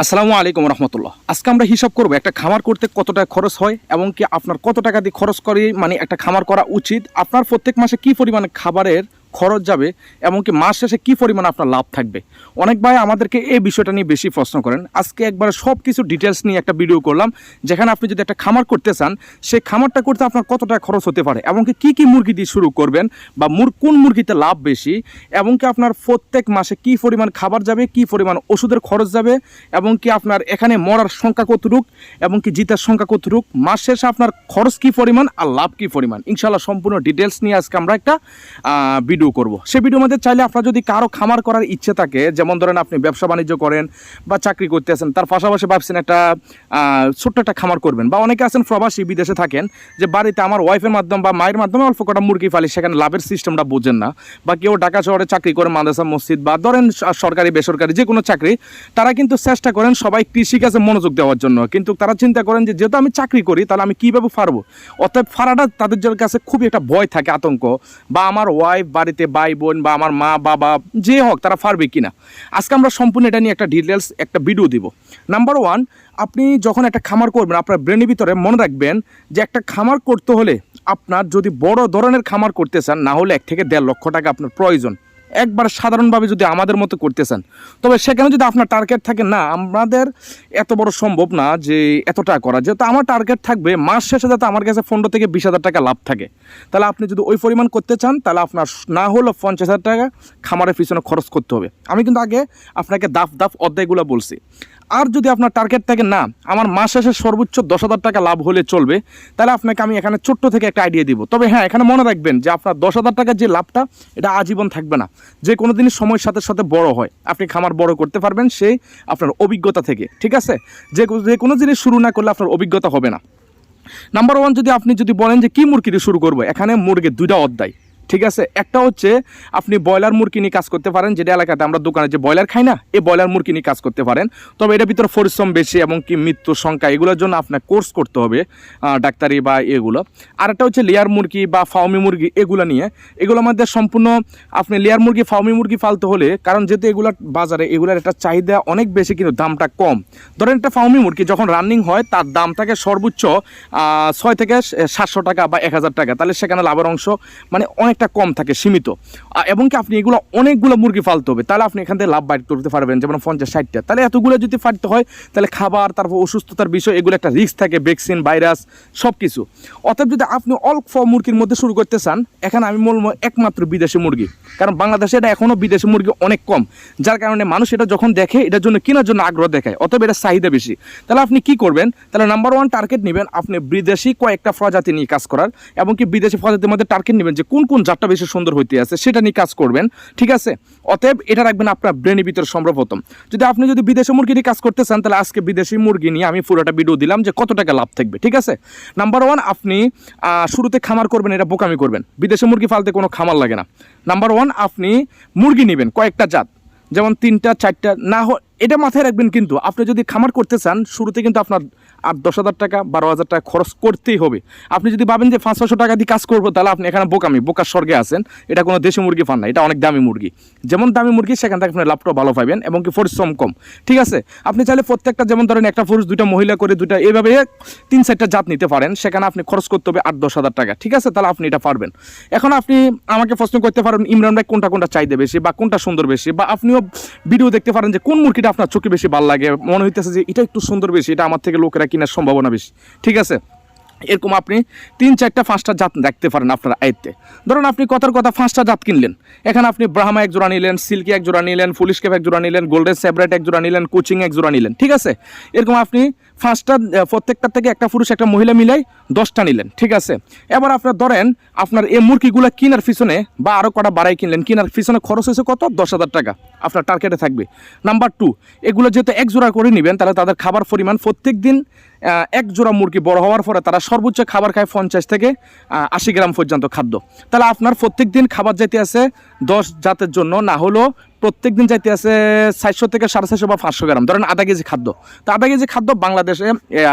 আসসালামু আলাইকুম রহমতুল্লাহ। আজকে আমরা হিসাব করব একটা খামার করতে কত টাকা খরচ হয় এবং কি আপনার কত টাকা দিয়ে খরচ করে মানে একটা খামার করা উচিত, আপনার প্রত্যেক মাসে কি পরিমাণে খাবারের খরচ যাবে এবং কি মাস শেষে কী পরিমাণে আপনার লাভ থাকবে। অনেক ভাই আমাদেরকে এই বিষয়টা নিয়ে বেশি প্রশ্ন করেন। আজকে একবারে সব কিছু ডিটেলস নিয়ে একটা ভিডিও করলাম, যেখানে আপনি যদি একটা খামার করতে চান সেই খামারটা করতে আপনার কত টাকা খরচ হতে পারে এবং কি কী মুরগি দিয়ে শুরু করবেন বা কোন মুরগিতে লাভ বেশি এবং কি আপনার প্রত্যেক মাসে কী পরিমাণ খাবার যাবে, কী পরিমাণ ওষুধের খরচ যাবে এবং কি আপনার এখানে মরার সংখ্যা কতটুক এবং কি জিতার সংখ্যা কতটুক, মাস শেষে আপনার খরচ কী পরিমাণ আর লাভ কী পরিমাণ, ইনশাআল্লাহ সম্পূর্ণ ডিটেলস নিয়ে আজকে আমরা একটা ভিডিও করব। সেই ভিডিওর মধ্যে চাইলে আপনার যদি কারো খামার করার ইচ্ছে থাকে, যেমন ধরেন আপনি ব্যবসা বাণিজ্য করেন বা চাকরি করতে আছেন, তার পাশাপাশি ভাবছেন একটা ছোট্ট একটা খামার করবেন, বা অনেকে আছেন প্রবাসী বিদেশে থাকেন যে বাড়িতে আমার ওয়াইফের মাধ্যমে বা মায়ের মাধ্যমে অল্প কটা মুরগি ফালি, সেখানে লাভের সিস্টেমটা বোঝেন না, বা কেউ ঢাকা শহরে চাকরি করে মাদ্রাসা মসজিদ বা ধরেন সরকারি বেসরকারি যে কোনো চাকরি, তারা কিন্তু চেষ্টা করেন সবাই কৃষিকাজে মনোযোগ দেওয়ার জন্য, কিন্তু তারা চিন্তা করেন যে যেহেতু আমি চাকরি করি তাহলে আমি কীভাবে পারবো, অর্থাৎ ফারাটা তাদের কাছে খুবই একটা ভয় থাকে, আতঙ্ক, বা আমার ওয়াইফ বাড়িতে ভাই বোন বা আমার মা বাবা যে হোক তারা পারবে কিনা। আজকে আমরা সম্পূর্ণ এটা নিয়ে একটা ডিটেলস একটা ভিডিও দিব। নাম্বার ওয়ান, আপনি যখন একটা খামার করবেন আপনার ব্রেনের ভিতরে মনে রাখবেন যে একটা খামার করতে হলে আপনার যদি বড় ধরনের খামার করতে চান, না হলে 1 থেকে 1.5 লক্ষ টাকা আপনার প্রয়োজন। একবার সাধারণভাবে যদি আমাদের মতো করতে চান, তবে সেখানে যদি আপনার টার্গেট থাকে না আমাদের এত বড় সম্ভব না যে এত টাকা করা, যেহেতু আমার টার্গেট থাকবে মাস শেষে যাতে আমার কাছে 15 থেকে 20,000 টাকা লাভ থাকে, তাহলে আপনি যদি ওই পরিমাণ করতে চান তাহলে আপনার না হলেও 50,000 টাকা খামারের পিছনে খরচ করতে হবে। আমি কিন্তু আগে আপনাকে দাফ অধ্যায়গুলো বলছি। আর যদি আপনার টার্গেট থাকে না আমার মাস শেষে সর্বোচ্চ 10,000 টাকা লাভ হলে চলবে, তাহলে আপনাকে আমি এখানে ছোট্ট থেকে একটা আইডিয়া দিব। তবে হ্যাঁ, এখানে মনে রাখবেন যে আপনার 10,000 টাকার যে লাভটা এটা আজীবন থাকবে না, যে কোনো দিনই সময়ের সাথে সাথে বড় হয়। আপনি খামার বড় করতে পারবেন সেই আপনার অভিজ্ঞতা থেকে, ঠিক আছে। যে কোনো জিনিস শুরু না করলে আপনার অভিজ্ঞতা হবে না। নাম্বার ওয়ান, আপনি যদি বলেন যে কী মুরগি দিয়ে শুরু করবো, এখানে মুরগির 2টা অধ্যায়, ঠিক আছে। একটা হচ্ছে আপনি ব্রয়লার মুরগি নিয়ে কাজ করতে পারেন, যেটা এলাকাতে আমরা দোকানে যে ব্রয়লার খাই না, এই ব্রয়লার মুরগি নিয়ে কাজ করতে পারেন। তবে এটার ভিতরে পরিশ্রম বেশি এবং কি মৃত্যুর সংখ্যা, এগুলোর জন্য আপনার কোর্স করতে হবে ডাক্তারি বা এগুলো। আর একটা হচ্ছে লেয়ার মুরগি বা ফাউমি মুরগি, এগুলো নিয়ে এগুলোর মধ্যে সম্পূর্ণ আপনি লেয়ার মুরগি ফাউমি মুরগি ফালতে হলে, কারণ যেহেতু এগুলোর বাজারে এগুলোর একটা চাহিদা অনেক বেশি কিন্তু দামটা কম। ধরেন একটা ফাউমি মুরগি যখন রানিং হয় তার দাম থাকে সর্বোচ্চ 6 থেকে 700 টাকা বা 1,000 টাকা, তাহলে সেখানে লাভের অংশ মানে অনেকটা কম থাকে, সীমিত। এবং কি আপনি এগুলো অনেকগুলো মুরগি ফালতে হবে, তাহলে আপনি এখান থেকে লাভ বাইর করতে পারবেন, যেমন 50-60টা। তাহলে এতগুলো যদি ফালতে হয় তাহলে খাবার, তারপর অসুস্থতার বিষয়, এগুলো একটা রিস্ক থাকে, ভ্যাকসিন, ভাইরাস সব কিছু। অতএব যদি আপনি অল্প মুরগির মধ্যে শুরু করতে চান, এখানে আমি বলবো একমাত্র বিদেশি মুরগি, কারণ বাংলাদেশে এটা এখনও বিদেশি মুরগি অনেক কম, যার কারণে মানুষ এটা যখন দেখে এটার জন্য কেনার জন্য আগ্রহ দেখায়, অতএব এটা চাহিদা বেশি। তাহলে আপনি কি করবেন, তাহলে নাম্বার ওয়ান টার্গেট নেবেন আপনি বিদেশি কয়েকটা প্রজাতি নিয়ে কাজ করার, এবং কি বিদেশি প্রজাতির মধ্যে টার্গেট নেবেন যে কোন জাতটা বেশি সুন্দর হইতে আছে সেটা নিয়ে কাজ করবেন, ঠিক আছে। অতএব এটা রাখবেন আপনার ব্রেনের ভিতরে সর্বপ্রথম। আপনি যদি বিদেশি মুরগি নিয়ে কাজ করতে চান, তাহলে আজকে বিদেশি মুরগি নিয়ে আমি পুরোটা ভিডিও দিলাম যে কত টাকা লাভ থাকবে, ঠিক আছে। নাম্বার ওয়ান, আপনি শুরুতে খামার করবেন, এটা বোকামি করবেন, বিদেশি মুরগি ফালতে কোনো খামার লাগে না। নাম্বার ওয়ান, আপনি মুরগি নেবেন কয়েকটা জাত, যেমন 3টা 4টা না এটা মাথায় রাখবেন। কিন্তু আপনি যদি খামার করতে চান শুরুতে কিন্তু আপনার 10,000 টাকা 12,000 টাকা খরচ করতেই হবে। আপনি যদি ভাবেন যে 500-600 টাকা দিয়ে কাজ করবো, তাহলে আপনি এখানে বোকার স্বর্গে আছেন। এটা কোনো দেশি মুরগি পান না, এটা অনেক দামি মুরগি। যেমন দামি মুরগি সেখান থেকে আপনি লাভটাও ভালো পাবেন এবং কি পরিশ্রম কম, ঠিক আছে। আপনি চাইলে প্রত্যেকটা, যেমন ধরেন একটা পুরুষ 2টা মহিলা করে 2টা, এইভাবে 3-4টা জাত নিতে পারেন, সেখানে আপনি খরচ করতে হবে 8-10,000 টাকা, ঠিক আছে। তাহলে আপনি এটা পারবেন। এখন আপনি আমাকে প্রশ্ন করতে পারেন ইমরান ভাই কোনটা চাইতে বেশি বা কোনটা সুন্দর বেশি, বা আপনিও ভিডিও দেখতে পারেন যে কোন মুরগিটা আপনার চোখে বেশি ভালো লাগে, মনে হইতেছে যে এটা একটু সুন্দর বেশি, এটা আমার থেকে লোকেরা কেনার সম্ভাবনা বেশি, ঠিক আছে। এরকম আপনি 3-4-5টা জাত রাখতে পারেন আপনার আয়ত্তে। ধরুন আপনি কথার কথা 5টা জাত কিনলেন, এখানে আপনি ব্রাহ্মা 1 জোড়া নিলেন, সিল্কি 1 জোড়া নিলেন, পুলিশ ক্যাপ 1 জোড়া নিলেন, গোল্ডেন সেপারেট 1 জোড়া নিলেন, কোচিং 1 জোড়া নিলেন, ঠিক আছে। এরকম আপনি 5টা প্রত্যেকটা থেকে একটা পুরুষ একটা মহিলা মিলাই 10টা নিলেন, ঠিক আছে। এবার আপনার ধরেন আপনার এই মুরগিগুলো কেনার পিছনে বা আরও কটা বাড়াই কিনলেন, কেনার পিছনে খরচ হয়েছে কত, 10,000 টাকা আপনার টার্গেটে থাকবে। নাম্বার 2, এগুলো যেহেতু 1 জোড়া করে নেবেন, তাহলে তাদের খাবার পরিমাণ প্রত্যেক দিন 1 জোড়া মুরগি বড় হওয়ার পরে তারা সর্বোচ্চ খাবার খায় 50 থেকে 80 গ্রাম পর্যন্ত খাদ্য। তাহলে আপনার প্রত্যেক দিন খাবার যেতে আছে 10 জাতের জন্য না হলেও প্রত্যেক দিন যাইতে আছে 400 থেকে 450 বা 500 গ্রাম, ধরেন আধা কেজি খাদ্য। তো আধা কেজি খাদ্য বাংলাদেশে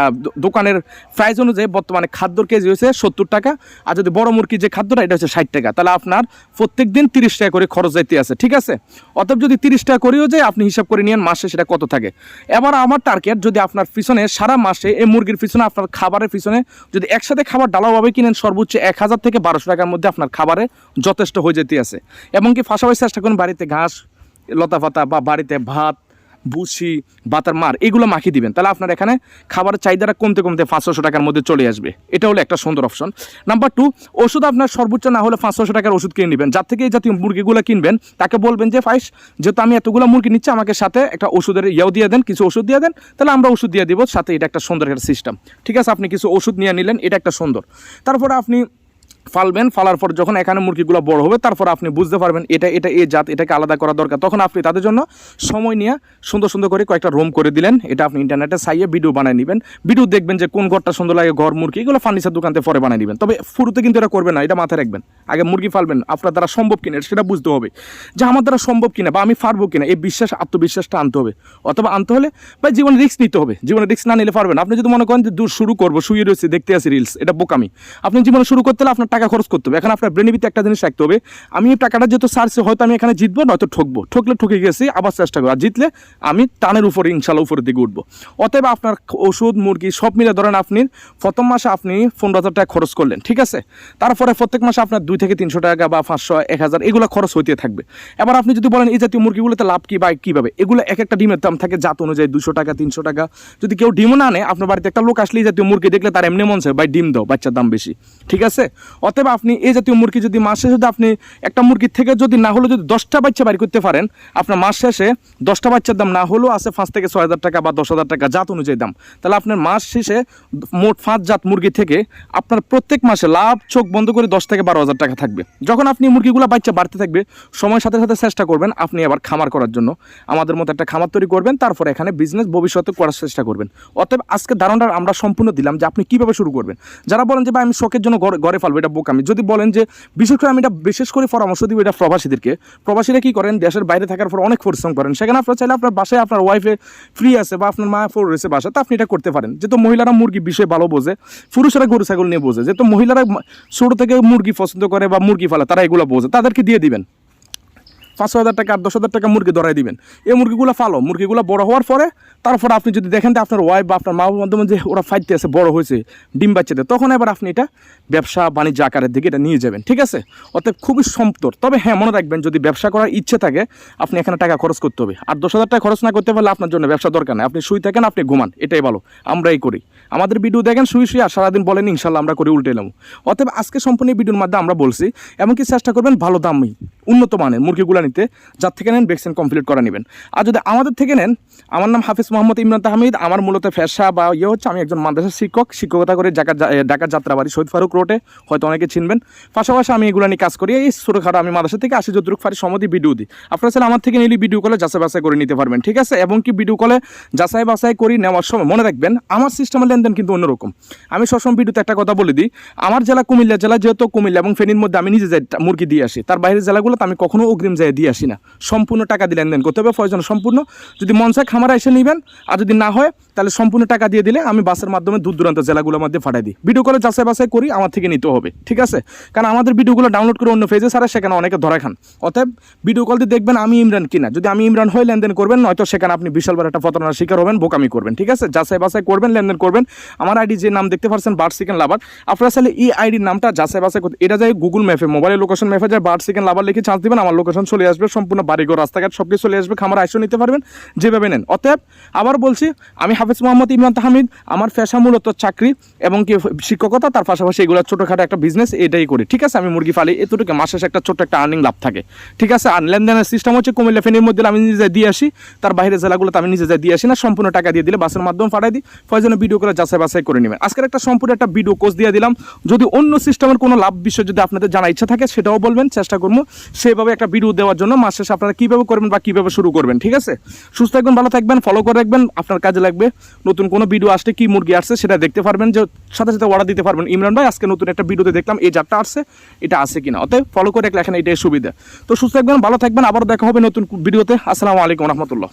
দোকানের প্রাইস অনুযায়ী বর্তমানে খাদ্যর কেজি হচ্ছে 70 টাকা, আর যদি বড় মুরগি যে খাদ্যটা এটা হচ্ছে 60 টাকা। তাহলে আপনার প্রত্যেক দিন 30 টাকা করে খরচ যাইতে আছে, ঠিক আছে। অতএব যদি 30 টাকা করেও যায়, আপনি হিসাব করে নিন মাসে সেটা কত থাকে। এবার আমার টার্গেট, যদি আপনার পিছনে সারা মাসে এই মুরগির পিছনে আপনার খাবারের পিছনে যদি একসাথে খাবার ডালাভাবে কিনেন, সর্বোচ্চ 1000 থেকে 1200 টাকার মধ্যে আপনার খাবারে যথেষ্ট হয়ে যেতে আছে। এবং কি পাশাপাশি চেষ্টা করুন বাড়িতে ঘাস লতা পাতা বা বাড়িতে ভাত ভুসি বাতার মার এগুলো মাখিয়ে দিবেন, তাহলে আপনার এখানে খাবারের চাহিদাটা কমতে কমতে 500 টাকার মধ্যে চলে আসবে। এটা হলো একটা সুন্দর অপশন। নাম্বার 2, ওষুধ আপনার সর্বোচ্চ না হলে 500 টাকার ওষুধ কিনে নেবেন। যার থেকে এই জাতীয় মুরগিগুলো কিনবেন তাকে বলবেন যে ফাইস, যেহেতু আমি এতগুলো মুরগি নিচ্ছি, আমাকে সাথে একটা ওষুধের ইয়েও দিয়ে দেন, কিছু ওষুধ দিয়ে দেন, তাহলে আমরা ওষুধ দিয়ে দিব সাথে। এটা একটা সুন্দর একটা সিস্টেম, ঠিক আছে। আপনি কিছু ওষুধ নিয়ে নিলেন, এটা একটা সুন্দর। তারপরে আপনি ফালবেন, ফালার পর যখন এখানে মুরগিগুলো বড় হবে, তারপর আপনি বুঝতে পারবেন এটা এই জাত, এটাকে আলাদা করা দরকার। তখন আপনি তাদের জন্য সময় নিয়ে সুন্দর সুন্দর করে কয়েকটা রুম করে দিলেন। এটা আপনি ইন্টারনেটে চাইয়ে ভিডিও বানিয়ে নেবেন। ভিডিও দেখবেন যে কোন ঘরটা সুন্দর লাগে, ঘর মুরগি এগুলো ফার্নিচার দোকানতে পরে বানিয়ে নেবেন। তবে শুরুতে কিন্তু এটা করবেন না, এটা মাথায় রাখবেন। আগে মুরগি ফালবেন, আপনার দ্বারা সম্ভব কিনা সেটা বুঝতে হবে, যে আমার দ্বারা সম্ভব কিনা বা আমি পারবো কিনা। এই বিশ্বাস, আত্মবিশ্বাসটা আনতে হবে। অথবা আনতে হলে বা জীবনে রিস্ক নিতে হবে। জীবনে রিস্ক না নিলে পারবেন। আপনি যদি মনে করেন যে দূর শুরু করবো, শুয়ে রয়েছে দেখতে আসি রিলস, এটা বোকামি। আপনি জীবনে শুরু করতে হলে আপনার টাকা খরচ করতে হবে। এখন আপনার ব্রেনের ভিতরে একটা জিনিস রাখতে হবে, আমি এই টাকাটা যেহেতু সারছি, হয়তো আমি এখানে জিতবো, নয়তো ঠকবো। ঠকলে ঠকে গেছি, আবার চেষ্টা করবো। আর জিতলে আমি টানের উপরে ইনশাল্লাহ উপরের দিকে উঠবো। অতএব আপনার ওষুধ মুরগি সব মিলে ধরেন আপনি প্রথম মাসে আপনি 15,000 টাকা খরচ করলেন, ঠিক আছে। তারপরে প্রত্যেক মাসে আপনার 2 থেকে 300 টাকা বা 500 1000 এগুলো খরচ হইতে থাকবে। এবার আপনি যদি বলেন এই জাতীয় মুরগিগুলোতে লাভ কি বা কীভাবে, এগুলো এক একটা ডিমের দাম থাকে জাত অনুযায়ী 200 টাকা 300 টাকা। যদি কেউ ডিমও না আনে, আপনার বাড়িতে একটা লোক আসলে এই জাতীয় মুরগি দেখলে তার এমনি মন চায় ভাই ডিম দাও, বাচ্চার দাম বেশি, ঠিক আছে। অতএব আপনি এই জাতীয় মুরগি যদি মাসে যদি আপনি একটা মুরগির থেকে যদি না হলে যদি 10টা বাচ্চা বাড়ি করতে পারেন, আপনার মাস শেষে 10টা বাচ্চার দাম না হলেও আছে 5 থেকে 6,000 টাকা বা 10,000 টাকা জাত অনুযায়ী দাম। তাহলে আপনার মাস শেষে মোট 5 জাত মুরগি থেকে আপনার প্রত্যেক মাসে লাভ চোখ বন্ধ করে 10 থেকে 12,000 টাকা থাকবে। যখন আপনি মুরগিগুলো বাচ্চা বাড়তে থাকবে, সময়ের সাথে সাথে চেষ্টা করবেন আপনি আবার খামার করার জন্য, আমাদের মতো একটা খামার তৈরি করবেন। তারপর এখানে বিজনেস ভবিষ্যতে করার চেষ্টা করবেন। অতএব আজকে ধারণাটা আমরা সম্পূর্ণ দিলাম যে আপনি কীভাবে শুরু করবেন। যারা বলেন যে ভাই আমি শখের জন্য ঘরে ফালবো, এটা বোকামি। যদি বলেন যে বিশেষ করে আমি এটা বিশেষ করে পরামর্শ দিব এটা প্রবাসীদেরকে। প্রবাসীরা কী করেন, দেশের বাইরে থাকার পর অনেক পরিশ্রম করেন, সেখানে আপনার চাইলে আপনার বাসায় আপনার ওয়াইফে ফ্রি আছে বা আপনার মা ফোর রয়েছে বাসায়, তো আপনি এটা করতে পারেন। যেহেতু মহিলারা মুরগি বিষয়ে ভালো বোঝে, পুরুষেরা গরু ছাগল নিয়ে বোঝে, যেহেতু মহিলারা ছোটো থেকে মুরগি পছন্দ করে বা মুরগি ফালে, তারা এগুলো বোঝে, তাদেরকে দিয়ে দিবেন 5,000 টাকা আর 10,000 টাকা মুরগি ধরাই দিবেন। এই মুরগিগুলো ফালো, মুরগিগুলো বড় হওয়ার পরে তারপর আপনি যদি দেখেন যে আপনার ওয়াইফ বা আপনার মা মাধ্যমে যে ওরা ফাইতে আছে, বড় হয়েছে, ডিম বাচ্চাদের, তখন এবার আপনি এটা ব্যবসা বাণিজ্য আকারের দিকে এটা নিয়ে যাবেন, ঠিক আছে। অতএব খুবই সম্পদ। তবে হ্যাঁ, মনে রাখবেন যদি ব্যবসা করার ইচ্ছে থাকে আপনি এখানে টাকা খরচ করতে হবে। আর 10,000 টাকা খরচ না করতে পারলে আপনার জন্য ব্যবসা দরকার নেই। আপনি শুই থাকেন, আপনি ঘুমান, এটাই ভালো। আমরাই করি, আমাদের ভিডিও দেখেন শুই আর সারাদিন বলেন ইনশাল্লাহ আমরা করে উল্টে এলাম। অতএব আজকে সম্পূর্ণ ভিডিওর মাধ্যমে আমরা বলছি, এমনকি চেষ্টা করবেন ভালো দামই উন্নত মানের মুরগিগুলো নিতে, যার থেকে নেন ভ্যাকসিন কমপ্লিট করা নেবেন। আর যদি আমাদের থেকে নেন, আমার নাম হাফিজ মোহাম্মদ ইমরান তাহমিদ। আমার মূলত পেশা বা হচ্ছে আমি একজন মাদ্রাসা শিক্ষক, শিক্ষকতা করে ঢাকার যাত্রাবাড়ি শহীদ ফারুক রোডে, হয়তো অনেকে চিনবেন। পাশাপাশি আমি এগুলো নিয়ে কাজ করি। এই ছোটোখাটো আমি মাদ্রাসা থেকে আসি, যতটুকু পারি সময় ভিডিও দিই। আপনারা চাইলে আমার থেকে নিলে ভিডিও কলে যাচাই বাছাই করে নিতে পারবেন, ঠিক আছে। এবং কি ভিডিও কলে যাচাই বাছাই করি নেওয়ার সময় মনে রাখবেন আমার সিস্টেমের লেনদেন কিন্তু অন্যরকম। আমি সবসময় ভিডিওতে একটা কথা বলে দিই, আমার জেলা কুমিল্লা জেলা, যেহেতু কুমিল্লা এবং ফেনীর মধ্যে আমি নিজে যাই মুরগি দিয়ে আসি, তার বাইরের জেলাগুলোতে আমি কখনো অগ্রিম যাই দিয়ে আসি না। সম্পূর্ণ টাকা দিয়ে লেনদেন করতে হবে, প্রয়োজন সম্পূর্ণ। যদি মন চায় খামারে এসে নেবেন, আর যদি না হয় তাহলে সম্পূর্ণ টাকা দিয়ে দিলে আমি বাসের মাধ্যমে দূর দূরান্ত জেলাগুলোর মধ্যে পাঠাই দিই। ভিডিও কলে যাচাই বাছাই করি, আমার থেকে নিতে হবে, ঠিক আছে। কারণ আমাদের ভিডিওগুলো ডাউনলোড করে অন্য পেজে ছাড়া, সেখানে অনেকে ধরা খান। অতএব ভিডিও কল দিয়ে দেখবেন আমি ইমরান কিনা। যদি আমি ইমরান হয়ে লেনদেন করবেন, নয়তো সেখানে আপনি বিশাল বড় একটা প্রতারণার শিকার হবেন, বোকামি করবেন, ঠিক আছে। যাচাই বাছাই করবেন, লেনদেন করবেন। আমার আইডি যে নাম দেখতে পাচ্ছেন বার্ড চিকেন লাভার, আপনারা চাইলে এই আইডির নামটা যাচাই বাছাই করতে, এটা যায় গুগল ম্যাপে, মোবাইলের লোকেশন ম্যাপে যায় বার্ড চিকেন লাভার লিখে চান্স দিবেন, আমার লোকেশন চলে আসবে, সম্পূর্ণ বাড়িঘর রাস্তাঘাট সব কিছু চলে আসবে, খামার আইসও নিতে পারবেন যেভাবে নেন। অতএব আবার বলছি, আমি হাফিজ মোহাম্মদ ইমরান তাহমিদ। আমার পেশা মূলত চাকরি এবং কি শিক্ষকতা, তার পাশাপাশি এগুলো ছোটোখাটো একটা বিজনেস এটাই করি, ঠিক আছে। আমি মুরগি ফালি, এতটুকু মাসে একটা ছোট্ট একটা আর্নিং লাভ থাকে, ঠিক আছে। আর লেনদেনের সিস্টেম হচ্ছে কুমিল্লা ফেনীর মধ্যে আমি নিজে দিয়ে আসি, তার বাইরে জেলাগুলোতে আমি নিজে দিয়ে আসি না, সম্পূর্ণ টাকা দিয়ে দিলে বাসের মাধ্যমে পাঠাই দিই। প্রয়োজনে ভিডিও করে যাচাই বাছাই করে নেবেন। আজকের একটা সম্পূর্ণ একটা ভিডিও কোর্স দিয়ে দিলাম। যদি অন্য সিস্টেমের কোনো লাভ বিষয় যদি আপনাদের জানার ইচ্ছা থাকে সেটাও বলবেন, চেষ্টা করবো সেভাবে একটা ভিডিও দেওয়ার জন্য মাস শেষে আপনারা কীভাবে করবেন বা কীভাবে শুরু করবেন। ঠিক আছে, সুস্থ থাকবেন, ভালো থাকবেন, ফলো করে রাখবেন, আপনার কাজে লাগবে। নতুন কোনো ভিডিও আসলে কি মুরগি আসছে সেটা দেখতে পারবেন, যে সাথে সাথে অর্ডার দিতে পারবেন। ইমরান ভাই আজকে নতুন একটা ভিডিওতে দেখলাম এই জাতটা আসছে, এটা আছে কিনা, অতএব ফলো করে রাখলে এখানে এটাই সুবিধা। তো সুস্থ থাকবেন, ভালো থাকবেন, আবারও দেখা হবে নতুন ভিডিওতে। আসসালামু আলাইকুম রহমতুল্লাহ।